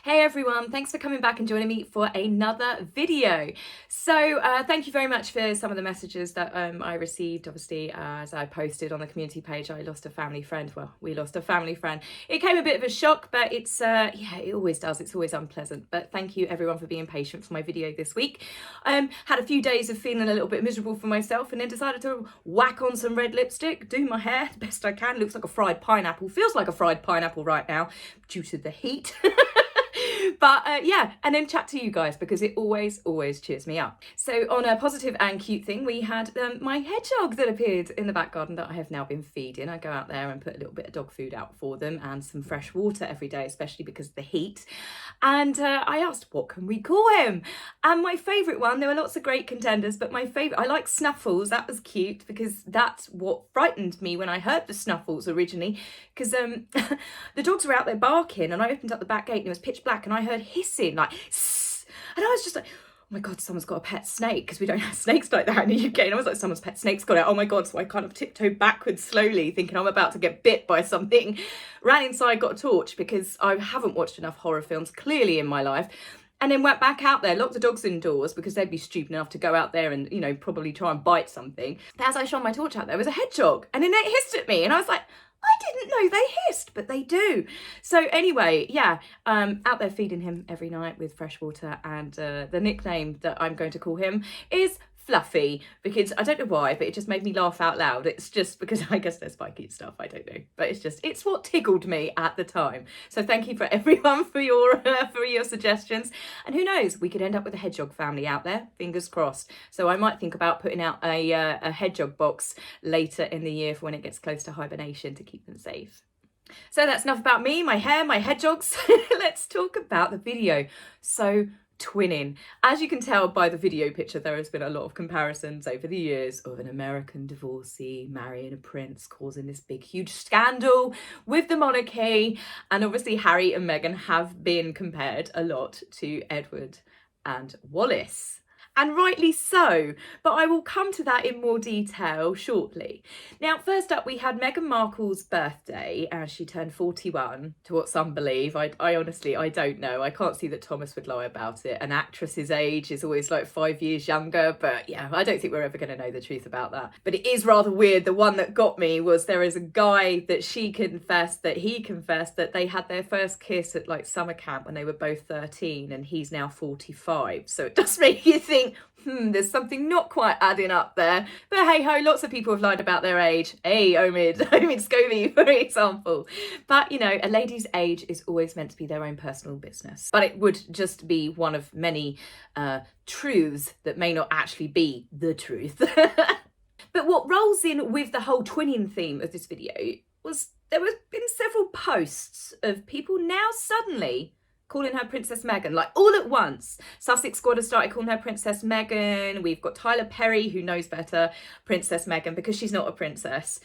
Hey everyone, thanks for coming back and joining me for another video. So thank you very much for some of the messages that I received. Obviously, as I posted on the community page, I lost a family friend. Well, we lost a family friend. It came a bit of a shock, but it's, yeah, it always does. It's always unpleasant. But thank you everyone for being patient for my video this week. Had a few days of feeling a little bit miserable for myself and then decided to whack on some red lipstick, do my hair the best I can. Looks like a fried pineapple, feels like a fried pineapple right now due to the heat. But yeah, and then chat to you guys because it always cheers me up. So on a positive and cute thing, we had my hedgehog that appeared in the back garden that I have now been feeding. I go out there and put a little bit of dog food out for them and some fresh water every day, especially because of the heat. And I asked, what can we call him? And my favourite one, there were lots of great contenders, but my favourite, I like Snuffles. That was cute because that's what frightened me when I heard the Snuffles originally, because the dogs were out there barking and I opened up the back gate and it was pitch black and I heard hissing like sss, and I was just like, oh my god, someone's got a pet snake, because we don't have snakes like that in the UK. And I was like, someone's pet snake's got out, oh my god. So I kind of tiptoed backwards slowly thinking I'm about to get bit by something, ran inside, got a torch because I haven't watched enough horror films clearly in my life, and then went back out there, locked the dogs indoors because they'd be stupid enough to go out there and, you know, probably try and bite something. But as I shone my torch out, there was a hedgehog and then it hissed at me and I was like, I didn't know they hissed, but they do. So anyway, yeah, out there feeding him every night with fresh water, and the nickname that I'm going to call him is Fluffy, because I don't know why, but it just made me laugh out loud. It's just because I guess they're spiky stuff, I don't know, but it's what tickled me at the time. So thank you for everyone for your suggestions, and who knows, we could end up with a hedgehog family out there, fingers crossed. So I might think about putting out a hedgehog box later in the year for when it gets close to hibernation to keep them safe. So that's enough about me, my hair, my hedgehogs. Let's talk about the video. So twinning. As you can tell by the video picture, there has been a lot of comparisons over the years of an American divorcee marrying a prince, causing this big huge scandal with the monarchy. And obviously Harry and Meghan have been compared a lot to Edward and Wallis. And rightly so, but I will come to that in more detail shortly. Now, first up, we had Meghan Markle's birthday as she turned 41, to what some believe. I honestly, I don't know. I can't see that Thomas would lie about it. An actress's age is always like 5 years younger, but yeah, I don't think we're ever going to know the truth about that. But it is rather weird. The one that got me was there is a guy that he confessed that they had their first kiss at like summer camp when they were both 13 and he's now 45. So it does make you think, there's something not quite adding up there. But hey ho, lots of people have lied about their age. Hey, Omid Scovey, for example. But you know, a lady's age is always meant to be their own personal business. But it would just be one of many truths that may not actually be the truth. But what rolls in with the whole twinning theme of this video was there have been several posts of people now suddenly calling her Princess Meghan, like all at once. Sussex Squad has started calling her Princess Meghan. We've got Tyler Perry, who knows better, Princess Meghan, because she's not a princess.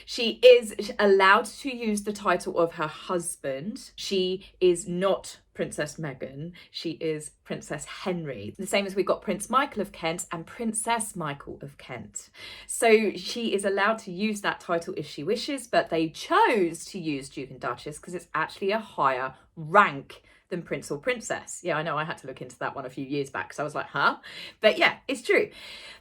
She is allowed to use the title of her husband. She is not Princess Meghan, she is Princess Henry. The same as we've got Prince Michael of Kent and Princess Michael of Kent. So she is allowed to use that title if she wishes, but they chose to use Duke and Duchess because it's actually a higher rank than Prince or Princess. Yeah, I know, I had to look into that one a few years back because I was like, huh? But yeah, it's true.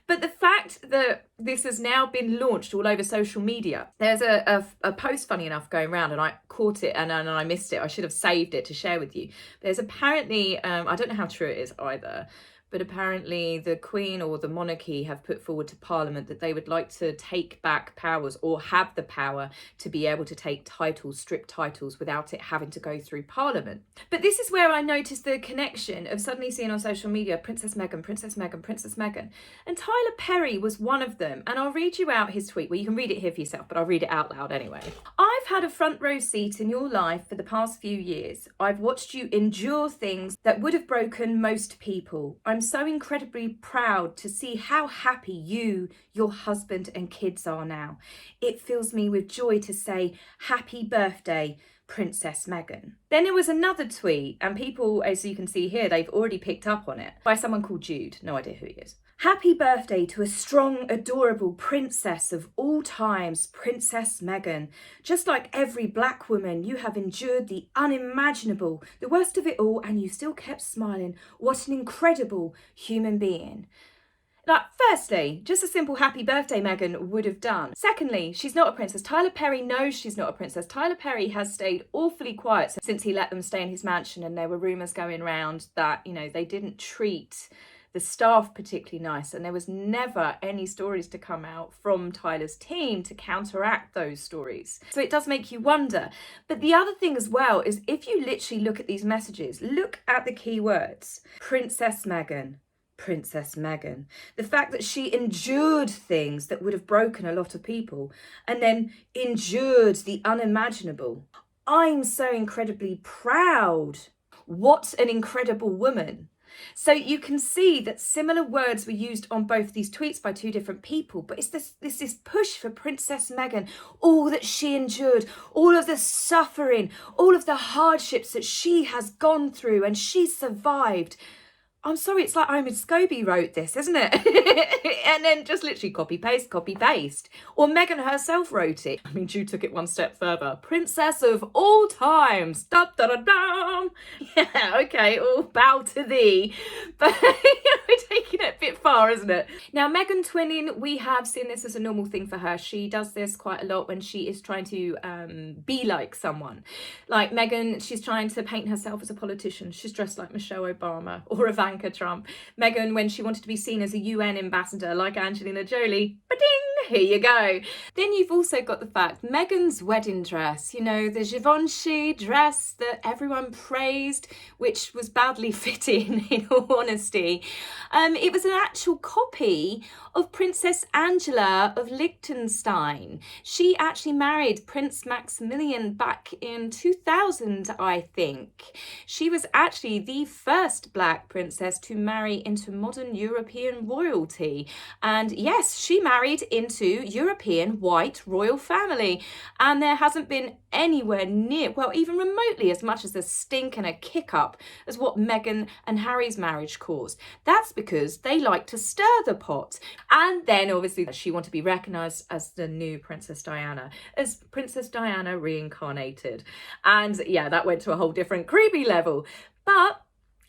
But the fact that this has now been launched all over social media, there's a post, funny enough, going around, and I caught it and I missed it. I should have saved it to share with you. There's apparently, I don't know how true it is either, but apparently the Queen or the monarchy have put forward to Parliament that they would like to take back powers or have the power to be able to take titles, strict titles, without it having to go through Parliament. But this is where I noticed the connection of suddenly seeing on social media, Princess Meghan, Princess Meghan, Princess Meghan. And Tyler Perry was one of them. And I'll read you out his tweet. Well, you can read it here for yourself, but I'll read it out loud anyway. I've had a front row seat in your life for the past few years. I've watched you endure things that would have broken most people. I'm so incredibly proud to see how happy you, your husband and kids are now. It fills me with joy to say happy birthday, Princess Meghan. Then there was another tweet, and people, as you can see here, they've already picked up on it, by someone called Jude. No idea who he is. Happy birthday to a strong, adorable princess of all times, Princess Meghan. Just like every black woman, you have endured the unimaginable, the worst of it all, and you still kept smiling. What an incredible human being. Like, firstly, just a simple happy birthday Meghan would have done. Secondly, she's not a princess. Tyler Perry knows she's not a princess. Tyler Perry has stayed awfully quiet since he let them stay in his mansion, and there were rumours going around that, you know, they didn't treat the staff particularly nice, and there was never any stories to come out from Tyler's team to counteract those stories. So it does make you wonder. But the other thing as well is, if you literally look at these messages, look at the key words. Princess Meghan. Princess Meghan. The fact that she endured things that would have broken a lot of people, and then endured the unimaginable. I'm so incredibly proud. What an incredible woman. So you can see that similar words were used on both these tweets by two different people, but it's this push for Princess Meghan, all that she endured, all of the suffering, all of the hardships that she has gone through, and she survived. I'm sorry, it's like Omid Scobie wrote this, isn't it? And then just literally copy, paste. Or Meghan herself wrote it. I mean, Jude took it one step further. Princess of all times. Da, da, da, da. Yeah, okay, all bow to thee. But we're taking it a bit far, isn't it? Now, Meghan twinning, we have seen this as a normal thing for her. She does this quite a lot when she is trying to be like someone. Like Meghan, she's trying to paint herself as a politician. She's dressed like Michelle Obama or Ivanka Trump. Meghan, when she wanted to be seen as a UN ambassador like Angelina Jolie, ba-ding, here you go. Then you've also got the fact, Meghan's wedding dress, you know, the Givenchy dress that everyone praised, which was badly fitting in all honesty. It was an actual copy of Princess Angela of Liechtenstein. She actually married Prince Maximilian back in 2000, I think. She was actually the first black princess to marry into modern European royalty. And yes, she married into European white royal family. And there hasn't been anywhere near, well, even remotely as much as a stink and a kick up as what Meghan and Harry's marriage caused. That's because they like to stir the pot. And then obviously she wanted to be recognised as the new Princess Diana, as Princess Diana reincarnated. And yeah, that went to a whole different creepy level. But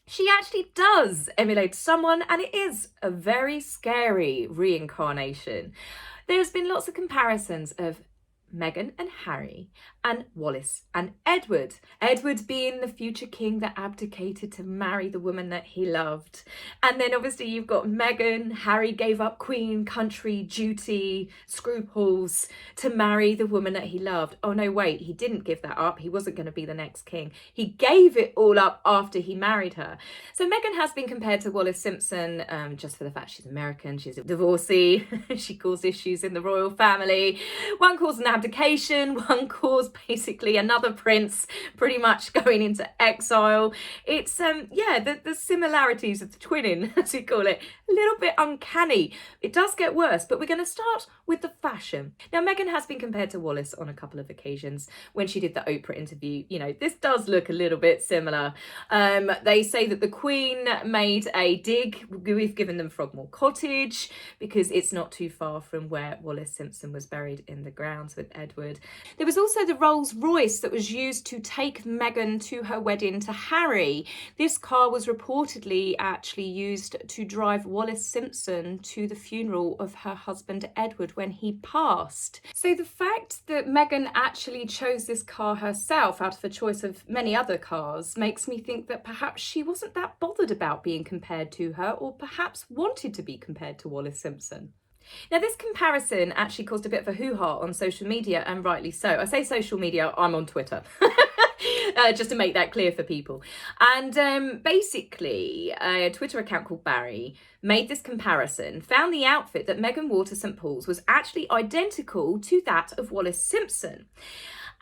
she actually does emulate someone, and it is a very scary reincarnation. There's been lots of comparisons of Meghan and Harry and Wallis and Edward. Edward being the future king that abdicated to marry the woman that he loved. And then obviously you've got Meghan. Harry gave up queen, country, duty, scruples to marry the woman that he loved. Oh no, wait, he didn't give that up. He wasn't going to be the next king. He gave it all up after he married her. So Meghan has been compared to Wallis Simpson just for the fact she's American, she's a divorcee, she caused issues in the royal family. One caused an abdication, one caused basically another prince pretty much going into exile. It's yeah, the similarities of the twinning, as we call it, a little bit uncanny. It does get worse, but we're going to start with the fashion. Now, Meghan has been compared to Wallis on a couple of occasions when she did the Oprah interview. You know, this does look a little bit similar. They say that the Queen made a dig. We've given them Frogmore Cottage because it's not too far from where Wallis Simpson was buried in the grounds with Edward. There was also the Rolls Royce that was used to take Meghan to her wedding to Harry. This car was reportedly actually used to drive Wallis Simpson to the funeral of her husband Edward when he passed. So the fact that Meghan actually chose this car herself out of a choice of many other cars makes me think that perhaps she wasn't that bothered about being compared to her, or perhaps wanted to be compared to Wallis Simpson. Now, this comparison actually caused a bit of a hoo-ha on social media, and rightly so. I say social media, I'm on Twitter. Just to make that clear for people. And basically, a Twitter account called Barry made this comparison, found the outfit that Meghan wore to St. Paul's was actually identical to that of Wallis Simpson.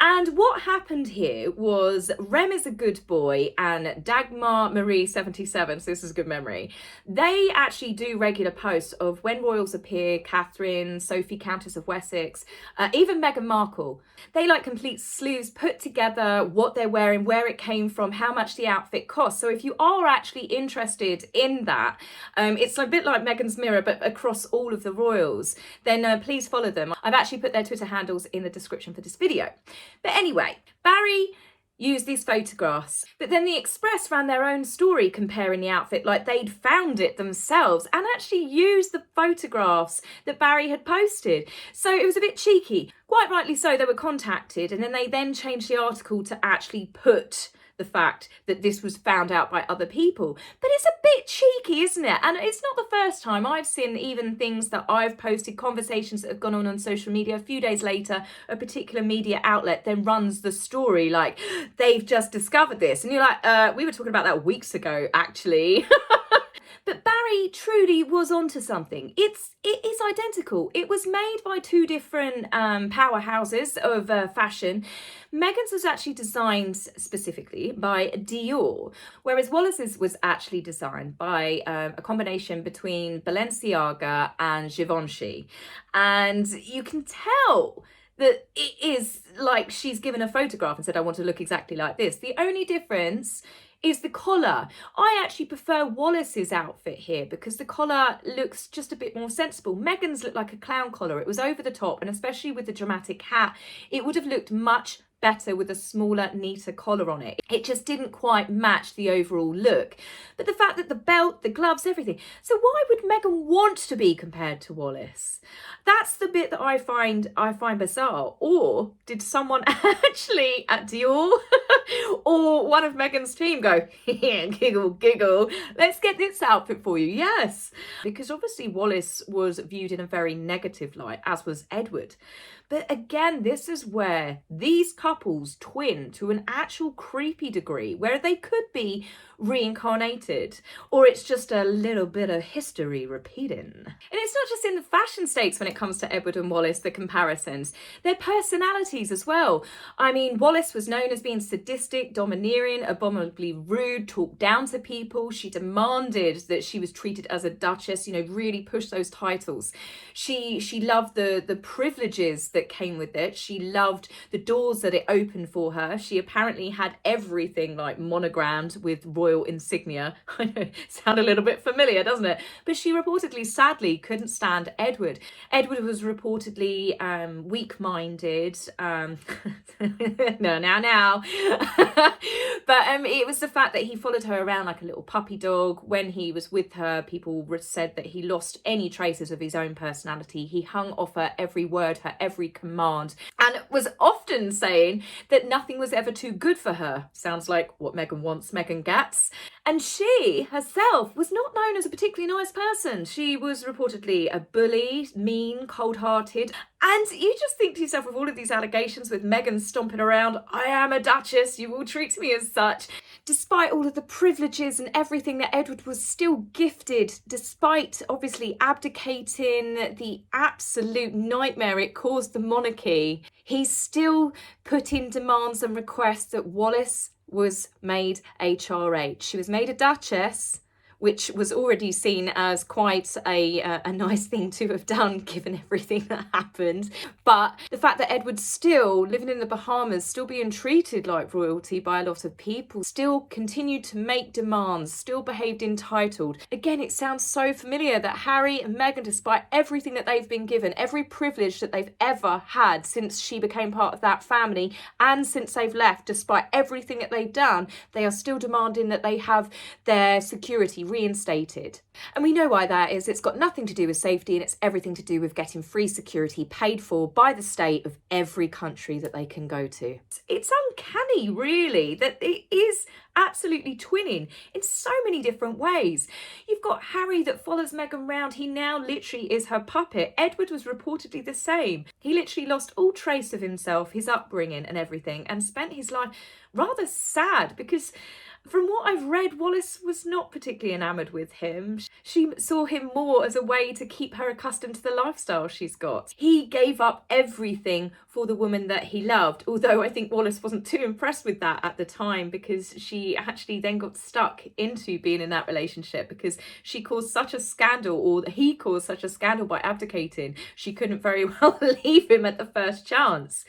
And what happened here was Rem is a good boy and Dagmar Marie 77, so this is a good memory, they actually do regular posts of when royals appear, Catherine, Sophie Countess of Wessex, even Meghan Markle. They like complete sleuths, put together what they're wearing, where it came from, how much the outfit costs. So if you are actually interested in that, it's a bit like Meghan's Mirror but across all of the royals, then please follow them. I've actually put their Twitter handles in the description for this video. But anyway, Barry used these photographs, but then the Express ran their own story comparing the outfit like they'd found it themselves and actually used the photographs that Barry had posted. So it was a bit cheeky. Quite rightly so, they were contacted and then they changed the article to actually put the fact that this was found out by other people. But it's a bit cheeky, isn't it? And it's not the first time I've seen even things that I've posted, conversations that have gone on social media. A few days later, a particular media outlet then runs the story like they've just discovered this. And you're like, we were talking about that weeks ago, actually. But Barry truly was onto something. It is identical. It was made by two different powerhouses of fashion. Meghan's was actually designed specifically by Dior, whereas Wallis's was actually designed by a combination between Balenciaga and Givenchy. And you can tell that it is like she's given a photograph and said, I want to look exactly like this. The only difference is the collar. I actually prefer Wallis's outfit here because the collar looks just a bit more sensible. Meghan's looked like a clown collar. It was over the top, and especially with the dramatic hat, it would have looked much better with a smaller, neater collar on it. It just didn't quite match the overall look. But the fact that the belt, the gloves, everything. So why would Meghan want to be compared to Wallis? That's the bit that I find bizarre. Or did someone actually at Dior or one of Meghan's team go, giggle, giggle, let's get this outfit for you? Yes. Because obviously Wallis was viewed in a very negative light, as was Edward. But again, this is where these couples twin to an actual creepy degree, where they could be reincarnated, or it's just a little bit of history repeating. And it's not just in the fashion stakes when it comes to Edward and Wallis, the comparisons, their personalities as well. I mean, Wallis was known as being sadistic, domineering, abominably rude, talked down to people. She demanded that she was treated as a duchess, you know, really pushed those titles. She loved the privileges that came with it. She loved the doors that it opened for her. She apparently had everything like monogrammed with royal insignia. I know, sound a little bit familiar, doesn't it? But she reportedly, sadly, couldn't stand Edward. Edward was reportedly weak-minded. No, now. But it was the fact that he followed her around like a little puppy dog. When he was with her, people said that he lost any traces of his own personality. He hung off her every word, her every command, and was often saying that nothing was ever too good for her. Sounds like what Meghan wants, Meghan gets. And she herself was not known as a particularly nice person. She was reportedly a bully, mean, cold-hearted. And you just think to yourself, with all of these allegations, with Meghan stomping around, I am a duchess, you will treat me as such. Despite all of the privileges and everything that Edward was still gifted, despite obviously abdicating the absolute nightmare it caused the monarchy, he still put in demands and requests that Wallis was made HRH. She was made a duchess, which was already seen as quite a nice thing to have done given everything that happened. But the fact that Edward's still living in the Bahamas, still being treated like royalty by a lot of people, still continued to make demands, still behaved entitled. Again, it sounds so familiar that Harry and Meghan, despite everything that they've been given, every privilege that they've ever had since she became part of that family and since they've left, despite everything that they've done, they are still demanding that they have their security reinstated. And we know why that is. It's got nothing to do with safety, and it's everything to do with getting free security paid for by the state of every country that they can go to. It's uncanny, really, that it is absolutely twinning in so many different ways. You've got Harry that follows Meghan round. He now literally is her puppet. Edward was reportedly the same. He literally lost all trace of himself, his upbringing and everything, and spent his life rather sad because From what I've read, Wallis was not particularly enamoured with him. She saw him more as a way to keep her accustomed to the lifestyle she's got. He gave up everything for the woman that he loved, although I think Wallis wasn't too impressed with that at the time, because she actually then got stuck into being in that relationship because she caused such a scandal, or he caused such a scandal by abdicating. She couldn't very well leave him at the first chance.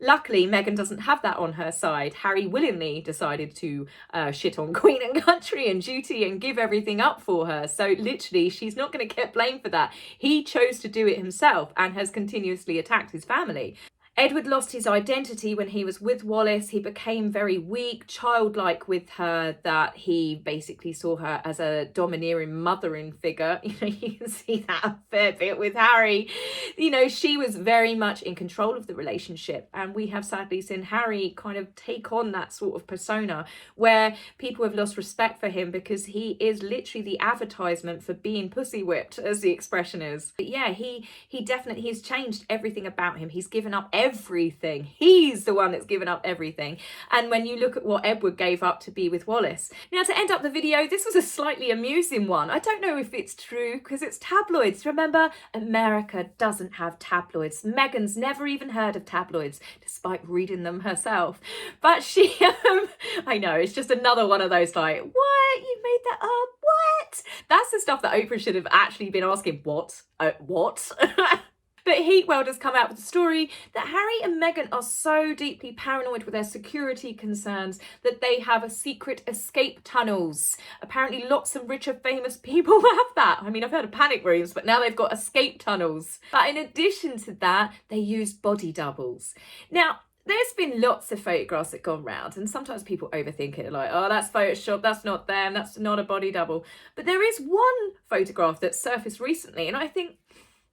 Luckily, Meghan doesn't have that on her side. Harry willingly decided to shit on Queen and Country and duty and give everything up for her. So literally, she's not going to get blamed for that. He chose to do it himself and has continuously attacked his family. Edward lost his identity when he was with Wallis. He became very weak, childlike with her, that he basically saw her as a domineering, mothering figure. You can see that a fair bit with Harry. She was very much in control of the relationship. And we have sadly seen Harry kind of take on that sort of persona where people have lost respect for him because he is literally the advertisement for being pussy whipped, as the expression is. But yeah, he's changed everything about him. He's given up everything. He's the one that's given up everything. And when you look at what Edward gave up to be with Wallis. Now, to end up the video, this was a slightly amusing one. I don't know if it's true because it's tabloids. Remember, America doesn't have tabloids. Meghan's never even heard of tabloids, despite reading them herself. But she, I know, it's just another one of those like, what? You made that up? What? That's the stuff that Oprah should have actually been asking. What? What? But Heatwell has come out with the story that Harry and Meghan are so deeply paranoid with their security concerns that they have a secret escape tunnels. Apparently lots of richer, famous people have that. I mean, I've heard of panic rooms, but now they've got escape tunnels. But in addition to that, they use body doubles. Now, there's been lots of photographs that gone round, and sometimes people overthink it, like, oh, that's Photoshop, that's not them, that's not a body double. But there is one photograph that surfaced recently, and I think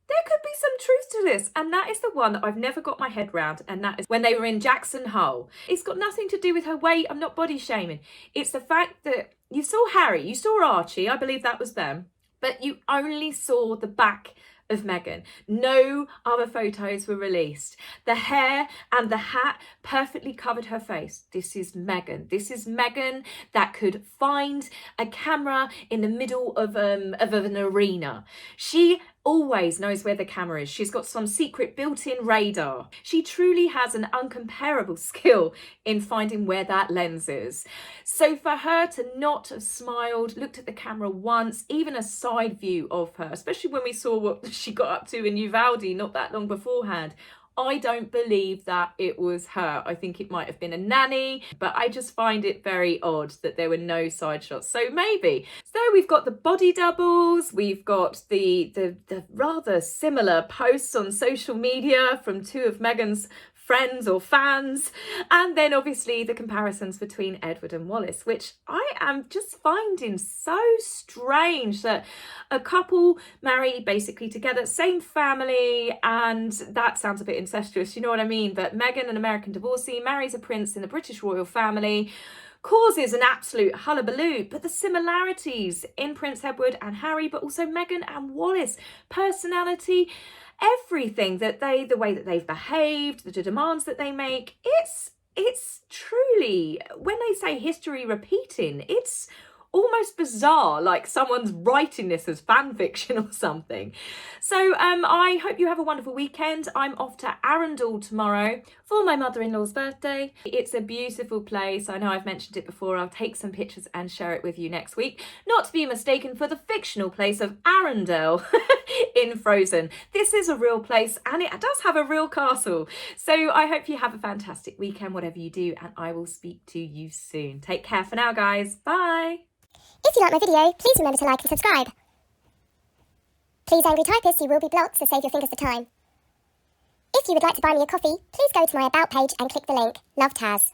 there could be some truth to this, and that is the one that I've never got my head round, and that is when they were in Jackson Hole. It's got nothing to do with her weight. I'm not body shaming. It's the fact that you saw Harry, you saw Archie, I believe that was them, but you only saw the back of Meghan. No other photos were released. The hair and the hat perfectly covered her face. This is Meghan. This is Meghan that could find a camera in the middle of an arena. She always knows where the camera is. She's got some secret built-in radar. She truly has an uncomparable skill in finding where that lens is. So for her to not have smiled, looked at the camera once, even a side view of her, especially when we saw what she got up to in Uvalde not that long beforehand, I don't believe that it was her. I think it might have been a nanny, but I just find it very odd that there were no side shots. So maybe. So we've got the body doubles, we've got the rather similar posts on social media from two of Meghan's friends or fans, and then obviously the comparisons between Edward and Wallis, which I am just finding so strange that a couple marry basically together, same family, and that sounds a bit incestuous, you know what I mean? But Meghan, an American divorcee, marries a prince in the British royal family, causes an absolute hullabaloo, but the similarities in Prince Edward and Harry, but also Meghan and Wallis, personality, everything that the way that they've behaved, the demands that they make, it's truly, when they say history repeating, it's almost bizarre, like someone's writing this as fan fiction or something. So I hope you have a wonderful weekend. I'm off to Arundel tomorrow for my mother-in-law's birthday. It's a beautiful place. I know I've mentioned it before. I'll take some pictures and share it with you next week. Not to be mistaken for the fictional place of Arundel in Frozen. This is a real place and it does have a real castle. So I hope you have a fantastic weekend, whatever you do, and I will speak to you soon. Take care for now, guys. Bye. If you like my video, please remember to like and subscribe. Please, angry typists, you will be blocked, so save your fingers the time. If you would like to buy me a coffee, please go to my About page and click the link. Love, Taz.